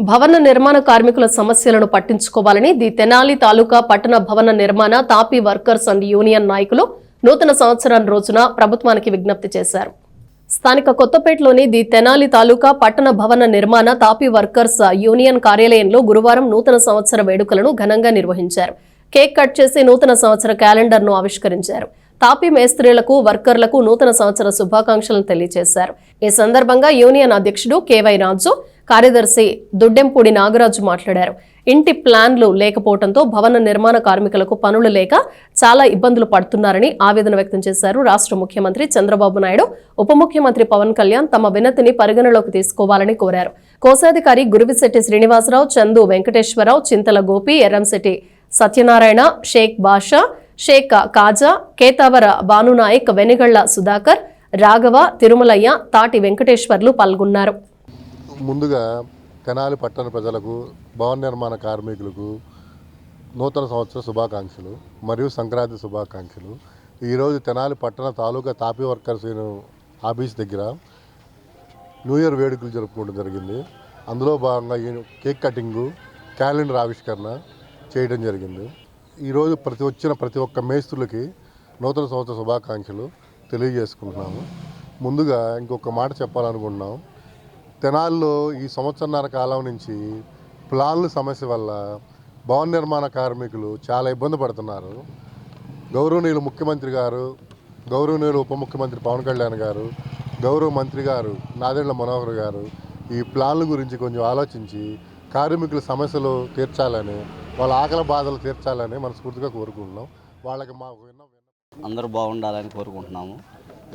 భవన నిర్మాణ కార్మికుల సమస్యలను పట్టించుకోవాలని ది తెనాలి తాలూకా పట్టణ భవన నిర్మాణ తాపీ వర్కర్స్ అండ్ యూనియన్ నాయకులు నూతన సంవత్సరం రోజున ప్రభుత్వానికి విజ్ఞప్తి చేశారు. స్థానిక కొత్తపేటలోని ది తెనాలి తాలూకా పట్టణ భవన నిర్మాణ తాపీ వర్కర్స్ యూనియన్ కార్యాలయంలో గురువారం నూతన సంవత్సర వేడుకలను ఘనంగా నిర్వహించారు. కేక్ కట్ చేసి నూతన సంవత్సర క్యాలెండర్ను ఆవిష్కరించారు. తాపీ మేస్త్రీలకు వర్కర్లకు నూతన సంవత్సర శుభాకాంక్షలను తెలియజేశారు. ఈ సందర్భంగా యూనియన్ అధ్యక్షుడు కేవై రాజు, కార్యదర్శి దుడ్డెంపూడి నాగరాజు మాట్లాడారు. ఇంటి ప్లాన్లు లేకపోవడంతో భవన నిర్మాణ కార్మికులకు పనులు లేక చాలా ఇబ్బందులు పడుతున్నారని ఆవేదన వ్యక్తం చేశారు. రాష్ట్ర ముఖ్యమంత్రి చంద్రబాబు నాయుడు, ఉప ముఖ్యమంత్రి పవన్ కళ్యాణ్ తమ వినతిని పరిగణలోకి తీసుకోవాలని కోరారు. కోశాధికారి గురువిశెట్టి శ్రీనివాసరావు, చందు వెంకటేశ్వరరావు, చింతల గోపి, ఎర్రంశెట్టి సత్యనారాయణ, షేక్ బాషా, షేక్ కాజా, కేతావర భానునాయక్, వెనిగళ్ల సుధాకర్, రాఘవ, తిరుమలయ్య, తాటి వెంకటేశ్వర్లు పాల్గొన్నారు. ముందుగా తెనాలి పట్టణ ప్రజలకు, భవన నిర్మాణ కార్మికులకు నూతన సంవత్సర శుభాకాంక్షలు మరియు సంక్రాంతి శుభాకాంక్షలు. ఈరోజు తెనాలి పట్టణ తాలూకా తాపీ వర్కర్స్ ఆఫీస్ దగ్గర న్యూ ఇయర్ వేడుకలు జరుపుకోవడం జరిగింది. అందులో భాగంగా కేక్ కటింగు, క్యాలెండర్ ఆవిష్కరణ చేయడం జరిగింది. ఈరోజు ప్రతి ఒక్క మేస్త్రులకి నూతన సంవత్సర శుభాకాంక్షలు తెలియజేసుకుంటున్నాము. ముందుగా ఇంకొక మాట చెప్పాలనుకుంటున్నాం. తెనాలిలో ఈ సంవత్సరన్నర కాలం నుంచి ప్లాన్ల సమస్య వల్ల భవన నిర్మాణ కార్మికులు చాలా ఇబ్బంది పడుతున్నారు. గౌరవనీయులు ముఖ్యమంత్రి గారు, గౌరవనీయులు ఉప ముఖ్యమంత్రి పవన్ కళ్యాణ్ గారు, గౌరవ మంత్రి గారు నాదెండ్ల మనోహర్ గారు ఈ ప్లాన్ల గురించి కొంచెం ఆలోచించి కార్మికుల సమస్యలు తీర్చాలని, వాళ్ళ ఆకలి బాధలు తీర్చాలని మనస్ఫూర్తిగా కోరుకుంటున్నాం. వాళ్ళకి మాకు అందరూ బాగుండాలని కోరుకుంటున్నాము.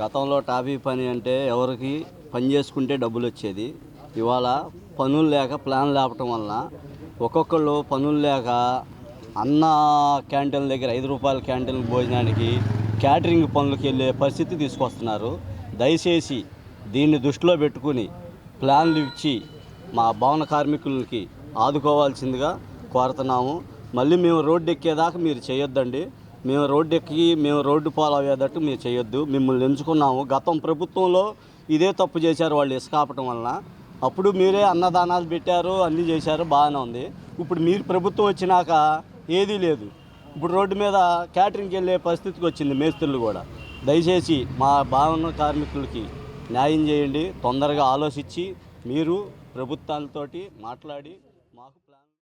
గతంలో టాపీ పని అంటే ఎవరికి పని చేసుకుంటే డబ్బులు వచ్చేది. ఇవాళ పనులు లేక ప్లాన్ లేపటం వలన ఒక్కొక్కళ్ళు పనులు లేక అన్న క్యాంటీన్ల దగ్గర 5 రూపాయల క్యాంటీన్ భోజనానికి క్యాటరింగ్ పనులకు వెళ్ళే పరిస్థితి తీసుకొస్తున్నారు. దయచేసి దీన్ని దృష్టిలో పెట్టుకుని ప్లాన్లు ఇచ్చి మా భవన కార్మికులకి ఆదుకోవాల్సిందిగా కోరుతున్నాము. మళ్ళీ మేము రోడ్డు ఎక్కేదాకా మీరు చేయొద్దండి. మేము రోడ్డు పాలు అయ్యేటట్టు మీరు చేయొద్దు. మిమ్మల్ని ఎంచుకున్నాము. గతం ప్రభుత్వంలో ఇదే తప్పు చేశారు వాళ్ళు, ఇసుక ఆపటం వలన. అప్పుడు మీరే అన్నదానాలు పెట్టారు, అన్నీ చేశారు, బాగానే ఉంది. ఇప్పుడు మీరు ప్రభుత్వం వచ్చినాక ఏదీ లేదు. ఇప్పుడు రోడ్డు మీద క్యాటరింగ్కి వెళ్ళే పరిస్థితికి వచ్చింది మేస్త్రులు కూడా. దయచేసి మా భవన కార్మికులకి న్యాయం చేయండి. తొందరగా ఆలోచించి మీరు ప్రభుత్వాలతోటి మాట్లాడి